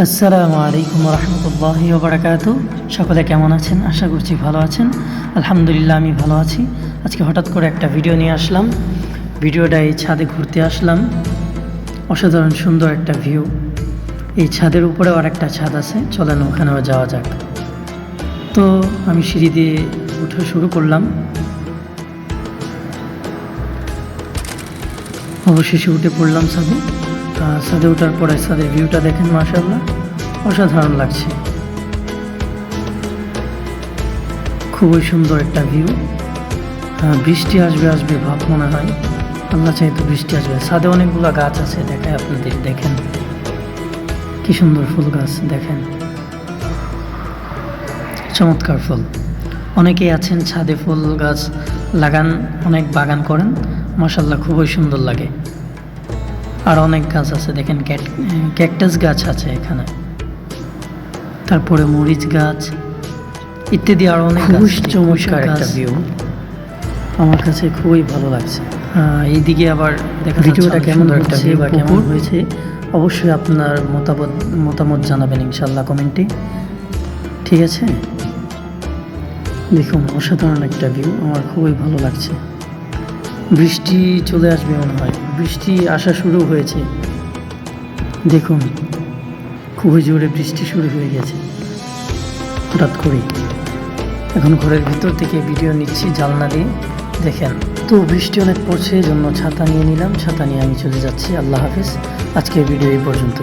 আসসালামু আলাইকুম রহমতুল্লাহি ওবারাকাতু। সকলে কেমন আছেন? আশা করছি ভালো আছেন। আলহামদুলিল্লাহ আমি ভালো আছি। আজকে হঠাৎ করে একটা ভিডিও নিয়ে আসলাম। ভিডিওটা এই ছাদে ঘুরতে আসলাম। অসাধারণ সুন্দর একটা ভিউ। এই ছাদের উপরে আর একটা ছাদ আছে, চলেন ওখানেও যাওয়া যাক। তো আমি সিঁড়ি দিয়ে উঠে শুরু করলাম। অবশেষে উঠে পড়লাম ছাদে। ছাদে ওঠার পরে ছাদের ভিউটা দেখেন, মাশাআল্লাহ অসাধারণ লাগছে। খুবই সুন্দর একটা ভিউ। বৃষ্টি আসবে ভাব মনে হয়। আল্লাহ চাইতো বৃষ্টি আসবে। ছাদে অনেকগুলো গাছ আছে, দেখায় আপনাদের, দেখেন কি সুন্দর ফুল গাছ, দেখেন চমৎকার ফুল। অনেকেই আছেন ছাদে ফুল গাছ লাগান, অনেক বাগান করেন, মাশাআল্লাহ খুবই সুন্দর লাগে। আর অনেক গাছ আছে, দেখেন ক্যাকটাস গাছ আছে এখানে, তারপরে মরিচ গাছ ইত্যাদি আরও অনেক চমৎকার একটা ভিউ। আমার কাছে খুবই ভালো লাগছে। এইদিকে আবার দেখা ভিডিওটা কেমন হচ্ছে বা কেমন হয়েছে অবশ্যই আপনার মতামত জানাবেন ইনশাল্লাহ কমেন্টে, ঠিক আছে? দেখুন অসাধারণ একটা ভিউ, আমার খুবই ভালো লাগছে। বৃষ্টি চলে আসবে মনে হয়, বৃষ্টি আসা শুরু হয়েছে। দেখুন খুবই জোরে বৃষ্টি শুরু হয়ে গেছে হঠাৎ করে। এখন ঘরের ভিতর থেকে ভিডিও নিচ্ছি জানলা দিয়ে, দেখেন। তো বৃষ্টি অনেক পড়ছে, জন্য ছাতা নিয়ে নিলাম, ছাতা নিয়ে আমি চলে যাচ্ছি। আল্লাহ হাফেজ। আজকের ভিডিও এই পর্যন্ত।